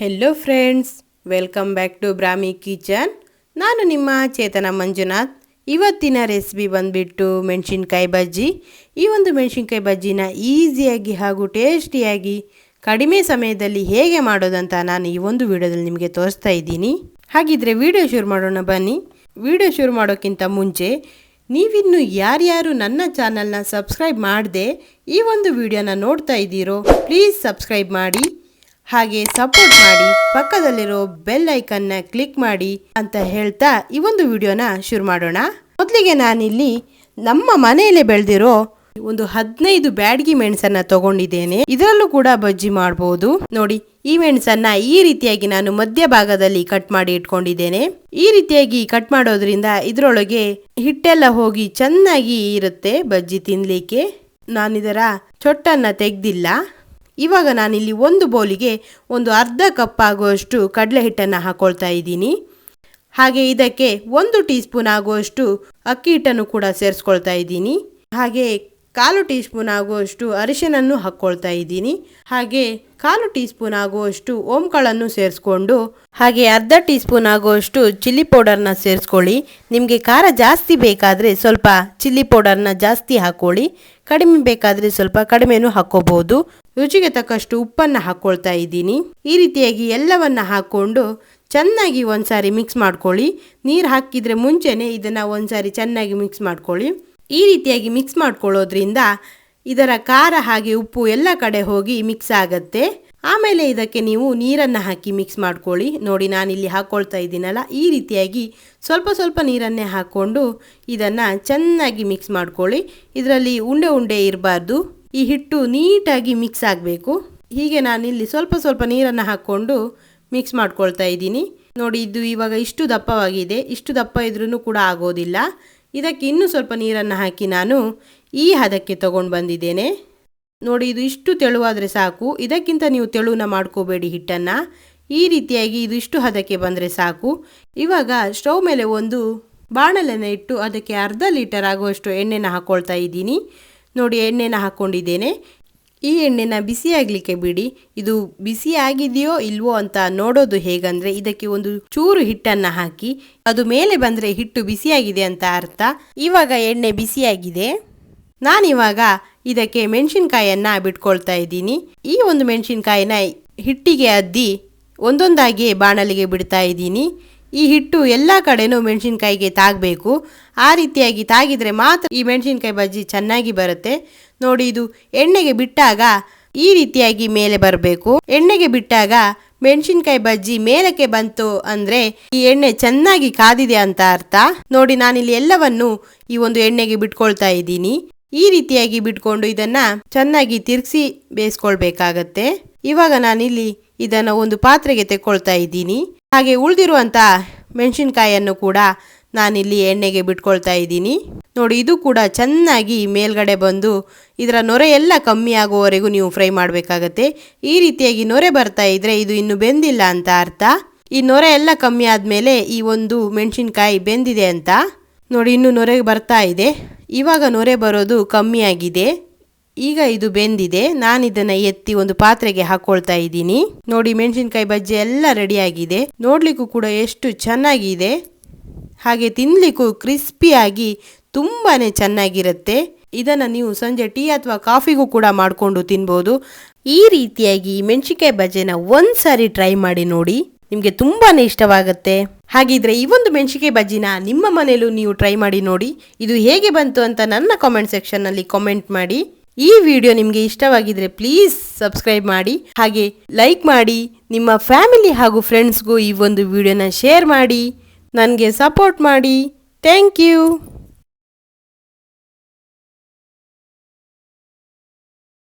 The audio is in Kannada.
Hello friends, welcome back to Brahmi kitchen. ನಾನು ನಿಮ್ಮ ಚೇತನ ಮಂಜುನಾಥ್. ಇವತ್ತಿನ ರೆಸಿಪಿ ಬಂದುಬಿಟ್ಟು ಮೆಣಸಿನ್ಕಾಯಿ ಬಜ್ಜಿ. ಈ ಒಂದು ಮೆಣಸಿನ್ಕಾಯಿ ಬಜ್ಜಿನ ಈಸಿಯಾಗಿ ಹಾಗೂ ಟೇಸ್ಟಿಯಾಗಿ ಕಡಿಮೆ ಸಮಯದಲ್ಲಿ ಹೇಗೆ ಮಾಡೋದಂತ ನಾನು ಈ ಒಂದು ವಿಡಿಯೋದಲ್ಲಿ ನಿಮಗೆ ತೋರಿಸ್ತಾ ಇದ್ದೀನಿ. ಹಾಗಿದ್ರೆ ವಿಡಿಯೋ ಶುರು ಮಾಡೋಣ ಬನ್ನಿ. ವಿಡಿಯೋ ಶುರು ಮಾಡೋಕ್ಕಿಂತ ಮುಂಚೆ ನೀವಿನ್ನು ಯಾರ್ಯಾರು ನನ್ನ ಚಾನಲ್ನ ಸಬ್ಸ್ಕ್ರೈಬ್ ಮಾಡದೆ ಈ ಒಂದು ವಿಡಿಯೋನ ನೋಡ್ತಾ ಇದ್ದೀರೋ ಪ್ಲೀಸ್ ಸಬ್ಸ್ಕ್ರೈಬ್ ಮಾಡಿ, ಹಾಗೆ ಸಪೋರ್ಟ್ ಮಾಡಿ, ಪಕ್ಕದಲ್ಲಿರೋ ಬೆಲ್ ಐಕನ್ನ ಕ್ಲಿಕ್ ಮಾಡಿ ಅಂತ ಹೇಳ್ತಾ ಈ ಒಂದು ವಿಡಿಯೋನ ಶುರು ಮಾಡೋಣ. ಮೊದಲಿಗೆ ನಾನಿಲ್ಲಿ ನಮ್ಮ ಮನೆಯಲ್ಲೇ ಬೆಳೆದಿರೋ ಒಂದು 15 ಬ್ಯಾಡಗಿ ಮೆಣಸನ್ನ ತಗೊಂಡಿದ್ದೇನೆ. ಇದರಲ್ಲೂ ಕೂಡ ಬಜ್ಜಿ ಮಾಡಬಹುದು. ನೋಡಿ, ಈ ಮೆಣಸನ್ನ ಈ ರೀತಿಯಾಗಿ ನಾನು ಮಧ್ಯ ಭಾಗದಲ್ಲಿ ಕಟ್ ಮಾಡಿ ಇಟ್ಕೊಂಡಿದ್ದೇನೆ. ಈ ರೀತಿಯಾಗಿ ಕಟ್ ಮಾಡೋದ್ರಿಂದ ಇದರೊಳಗೆ ಹಿಟ್ಟೆಲ್ಲ ಹೋಗಿ ಚೆನ್ನಾಗಿ ಇರುತ್ತೆ ಬಜ್ಜಿ ತಿನ್ಲಿಕ್ಕೆ. ನಾನಿದರ ಚೊಟ್ಟನ್ನ ತೆಗ್ದಿಲ್ಲ. ಇವಾಗ ನಾನಿಲ್ಲಿ ಒಂದು ಬೌಲಿಗೆ ಒಂದು ಅರ್ಧ ಕಪ್ ಆಗುವಷ್ಟು ಕಡಲೆ ಹಿಟ್ಟನ್ನು ಹಾಕೊಳ್ತಾ ಇದ್ದೀನಿ. ಹಾಗೆ ಇದಕ್ಕೆ 1 ಟೀ ಸ್ಪೂನ್ ಆಗುವಷ್ಟು ಅಕ್ಕಿ ಹಿಟ್ಟನ್ನು ಕೂಡ ಸೇರಿಸ್ಕೊಳ್ತಾ ಇದ್ದೀನಿ. ಹಾಗೆ 1/4 ಟೀ ಸ್ಪೂನ್ ಆಗುವಷ್ಟು ಅರಿಶಿನನ್ನು ಹಾಕ್ಕೊಳ್ತಾ ಇದ್ದೀನಿ. ಹಾಗೆ 1/4 ಟೀ ಸ್ಪೂನ್ ಆಗುವಷ್ಟು ಓಂಕಾಳನ್ನು ಸೇರಿಸ್ಕೊಂಡು, ಹಾಗೆ ಅರ್ಧ ಟೀ ಸ್ಪೂನ್ ಆಗುವಷ್ಟು ಚಿಲ್ಲಿ ಪೌಡರ್ನ ಸೇರಿಸ್ಕೊಳ್ಳಿ. ನಿಮಗೆ ಖಾರ ಜಾಸ್ತಿ ಬೇಕಾದರೆ ಸ್ವಲ್ಪ ಚಿಲ್ಲಿ ಪೌಡರ್ನ ಜಾಸ್ತಿ ಹಾಕ್ಕೊಳ್ಳಿ, ಕಡಿಮೆ ಬೇಕಾದರೆ ಸ್ವಲ್ಪ ಕಡಿಮೆನೂ ಹಾಕ್ಕೋಬಹುದು. ರುಚಿಗೆ ತಕ್ಕಷ್ಟು ಉಪ್ಪನ್ನು ಹಾಕ್ಕೊಳ್ತಾ ಇದ್ದೀನಿ. ಈ ರೀತಿಯಾಗಿ ಎಲ್ಲವನ್ನ ಹಾಕ್ಕೊಂಡು ಚೆನ್ನಾಗಿ ಒಂದ್ಸಾರಿ ಮಿಕ್ಸ್ ಮಾಡ್ಕೊಳ್ಳಿ. ನೀರು ಹಾಕಿದ್ರೆ ಮುಂಚೆನೆ ಇದನ್ನು ಒಂದ್ಸಾರಿ ಚೆನ್ನಾಗಿ ಮಿಕ್ಸ್ ಮಾಡ್ಕೊಳ್ಳಿ. ಈ ರೀತಿಯಾಗಿ ಮಿಕ್ಸ್ ಮಾಡ್ಕೊಳ್ಳೋದ್ರಿಂದ ಇದರ ಖಾರ ಹಾಗೆ ಉಪ್ಪು ಎಲ್ಲ ಕಡೆ ಹೋಗಿ ಮಿಕ್ಸ್ ಆಗತ್ತೆ. ಆಮೇಲೆ ಇದಕ್ಕೆ ನೀವು ನೀರನ್ನು ಹಾಕಿ ಮಿಕ್ಸ್ ಮಾಡ್ಕೊಳ್ಳಿ. ನೋಡಿ, ನಾನಿಲ್ಲಿ ಹಾಕ್ಕೊಳ್ತಾ ಇದ್ದೀನಲ್ಲ, ಈ ರೀತಿಯಾಗಿ ಸ್ವಲ್ಪ ಸ್ವಲ್ಪ ನೀರನ್ನೇ ಹಾಕ್ಕೊಂಡು ಇದನ್ನು ಚೆನ್ನಾಗಿ ಮಿಕ್ಸ್ ಮಾಡ್ಕೊಳ್ಳಿ. ಇದರಲ್ಲಿ ಉಂಡೆ ಉಂಡೆ ಇರಬಾರ್ದು. ಈ ಹಿಟ್ಟು ನೀಟಾಗಿ ಮಿಕ್ಸ್ ಆಗಬೇಕು. ಹೀಗೆ ನಾನಿಲ್ಲಿ ಸ್ವಲ್ಪ ಸ್ವಲ್ಪ ನೀರನ್ನು ಹಾಕ್ಕೊಂಡು ಮಿಕ್ಸ್ ಮಾಡ್ಕೊಳ್ತಾ ಇದ್ದೀನಿ. ನೋಡಿ, ಇದು ಇವಾಗ ಇಷ್ಟು ದಪ್ಪವಾಗಿದೆ. ಇಷ್ಟು ದಪ್ಪ ಇದ್ರೂ ಕೂಡ ಆಗೋದಿಲ್ಲ. ಇದಕ್ಕೆ ಇನ್ನೂ ಸ್ವಲ್ಪ ನೀರನ್ನು ಹಾಕಿ ನಾನು ಈ ಹದಕ್ಕೆ ತಗೊಂಡು ಬಂದಿದ್ದೇನೆ. ನೋಡಿ, ಇದು ಇಷ್ಟು ತೆಳುವಾದರೆ ಸಾಕು. ಇದಕ್ಕಿಂತ ನೀವು ತೆಳುವನ್ನ ಮಾಡ್ಕೋಬೇಡಿ ಹಿಟ್ಟನ್ನು. ಈ ರೀತಿಯಾಗಿ ಇದು ಇಷ್ಟು ಹದಕ್ಕೆ ಬಂದರೆ ಸಾಕು. ಇವಾಗ ಸ್ಟವ್ ಮೇಲೆ ಒಂದು ಬಾಣಲೆನ ಇಟ್ಟು ಅದಕ್ಕೆ ಅರ್ಧ ಲೀಟರ್ ಆಗುವಷ್ಟು ಎಣ್ಣೆನ ಹಾಕ್ಕೊಳ್ತಾ ಇದ್ದೀನಿ. ನೋಡಿ, ಎಣ್ಣೆನ ಹಾಕ್ಕೊಂಡಿದ್ದೇನೆ. ಈ ಎಣ್ಣೆನ ಬಿಸಿ ಆಗಲಿಕ್ಕೆ ಬಿಡಿ. ಇದು ಬಿಸಿ ಆಗಿದೆಯೋ ಇಲ್ವೋ ಅಂತ ನೋಡೋದು ಹೇಗಂದ್ರೆ, ಇದಕ್ಕೆ ಒಂದು ಚೂರು ಹಿಟ್ಟನ್ನು ಹಾಕಿ ಅದು ಮೇಲೆ ಬಂದರೆ ಹಿಟ್ಟು ಬಿಸಿಯಾಗಿದೆ ಅಂತ ಅರ್ಥ. ಇವಾಗ ಎಣ್ಣೆ ಬಿಸಿಯಾಗಿದೆ. ನಾನಿವಾಗ ಇದಕ್ಕೆ ಮೆಣಸಿನ್ಕಾಯನ್ನು ಬಿಟ್ಕೊಳ್ತಾ ಇದ್ದೀನಿ. ಈ ಒಂದು ಮೆಣಸಿನ್ಕಾಯಿನ ಹಿಟ್ಟಿಗೆ ಅದ್ದಿ ಒಂದೊಂದಾಗಿ ಬಾಣಲಿಗೆ ಬಿಡ್ತಾ ಇದ್ದೀನಿ. ಈ ಹಿಟ್ಟು ಎಲ್ಲ ಕಡೆನೂ ಮೆಣಸಿನ್ಕಾಯಿಗೆ ತಾಗಬೇಕು. ಆ ರೀತಿಯಾಗಿ ತಾಗಿದ್ರೆ ಮಾತ್ರ ಈ ಮೆಣಸಿನ್ಕಾಯಿ ಬಜ್ಜಿ ಚೆನ್ನಾಗಿ ಬರುತ್ತೆ. ನೋಡಿ, ಇದು ಎಣ್ಣೆಗೆ ಬಿಟ್ಟಾಗ ಈ ರೀತಿಯಾಗಿ ಮೇಲೆ ಬರಬೇಕು. ಎಣ್ಣೆಗೆ ಬಿಟ್ಟಾಗ ಮೆಣಸಿನ್ಕಾಯಿ ಬಜ್ಜಿ ಮೇಲಕ್ಕೆ ಬಂತು ಅಂದರೆ ಈ ಎಣ್ಣೆ ಚೆನ್ನಾಗಿ ಕಾದಿದೆ ಅಂತ ಅರ್ಥ. ನೋಡಿ, ನಾನಿಲ್ಲಿ ಎಲ್ಲವನ್ನು ಈ ಒಂದು ಎಣ್ಣೆಗೆ ಬಿಟ್ಕೊಳ್ತಾ ಇದ್ದೀನಿ. ಈ ರೀತಿಯಾಗಿ ಬಿಟ್ಕೊಂಡು ಇದನ್ನ ಚೆನ್ನಾಗಿ ತಿರುಗಿಸಿ ಬೇಯಿಸ್ಕೊಳ್ಬೇಕಾಗತ್ತೆ. ಇವಾಗ ನಾನಿಲ್ಲಿ ಇದನ್ನು ಒಂದು ಪಾತ್ರೆಗೆ ತೆಕ್ಕೊಳ್ತಾ ಇದ್ದೀನಿ. ಹಾಗೆ ಉಳಿದಿರುವಂಥ ಮೆಣಸಿನ್ಕಾಯನ್ನು ಕೂಡ ನಾನಿಲ್ಲಿ ಎಣ್ಣೆಗೆ ಬಿಟ್ಕೊಳ್ತಾ ಇದ್ದೀನಿ. ನೋಡಿ, ಇದು ಕೂಡ ಚೆನ್ನಾಗಿ ಮೇಲ್ಗಡೆ ಬಂದು ಇದರ ನೊರೆ ಎಲ್ಲ ಕಮ್ಮಿ ಆಗುವವರೆಗೂ ನೀವು ಫ್ರೈ ಮಾಡಬೇಕಾಗತ್ತೆ. ಈ ರೀತಿಯಾಗಿ ನೊರೆ ಬರ್ತಾ ಇದ್ರೆ ಇದು ಇನ್ನು ಬೆಂದಿಲ್ಲ ಅಂತ ಅರ್ಥ. ಈ ನೊರೆ ಎಲ್ಲ ಕಮ್ಮಿ ಆದಮೇಲೆ ಈ ಒಂದು ಮೆಣಸಿನ್ಕಾಯಿ ಬೆಂದಿದೆ ಅಂತ. ನೋಡಿ, ಇನ್ನು ನೊರೆ ಬರ್ತಾ ಇದೆ. ಇವಾಗ ನೊರೆ ಬರೋದು ಕಮ್ಮಿ ಆಗಿದೆ. ಈಗ ಇದು ಬೆಂದಿದೆ. ನಾನು ಇದನ್ನು ಎತ್ತಿ ಒಂದು ಪಾತ್ರೆಗೆ ಹಾಕೊಳ್ತಾ ಇದ್ದೀನಿ. ನೋಡಿ, ಮೆಣಸಿನ್ಕಾಯಿ ಬಜ್ಜಿ ಎಲ್ಲ ರೆಡಿಯಾಗಿದೆ. ನೋಡ್ಲಿಕ್ಕೂ ಕೂಡ ಎಷ್ಟು ಚೆನ್ನಾಗಿದೆ. ಹಾಗೆ ತಿನ್ಲಿಕ್ಕೂ ಕ್ರಿಸ್ಪಿಯಾಗಿ ತುಂಬಾನೇ ಚೆನ್ನಾಗಿರುತ್ತೆ. ಇದನ್ನು ನೀವು ಸಂಜೆ ಟೀ ಅಥವಾ ಕಾಫಿಗೂ ಕೂಡ ಮಾಡಿಕೊಂಡು ತಿನ್ಬೋದು. ಈ ರೀತಿಯಾಗಿ ಮೆಣಸಿನ್ಕಾಯಿ ಬಜ್ಜಿನ ಒಂದ್ಸಾರಿ ಟ್ರೈ ಮಾಡಿ ನೋಡಿ, ನಿಮಗೆ ತುಂಬಾನೇ ಇಷ್ಟವಾಗುತ್ತೆ. ಹಾಗಿದ್ರೆ ಈ ಒಂದು ಮೆಣಸಿನ್ಕಾಯಿ ಬಜ್ಜಿನ ನಿಮ್ಮ ಮನೆಯಲ್ಲೂ ನೀವು ಟ್ರೈ ಮಾಡಿ ನೋಡಿ. ಇದು ಹೇಗೆ ಬಂತು ಅಂತ ನನ್ನ ಕಾಮೆಂಟ್ ಸೆಕ್ಷನ್ನಲ್ಲಿ ಕಾಮೆಂಟ್ ಮಾಡಿ. ಈ ವಿಡಿಯೋ ನಿಮಗೆ ಇಷ್ಟವಾಗಿದ್ರೆ ಪ್ಲೀಸ್ ಸಬ್ಸ್ಕ್ರೈಬ್ ಮಾಡಿ, ಹಾಗೆ ಲೈಕ್ ಮಾಡಿ. ನಿಮ್ಮ ಫ್ಯಾಮಿಲಿ ಹಾಗೂ ಫ್ರೆಂಡ್ಸ್ಗೂ ಈ ಒಂದು ವಿಡಿಯೋನ ಶೇರ್ ಮಾಡಿ, ನನಗೆ ಸಪೋರ್ಟ್ ಮಾಡಿ. Thank you.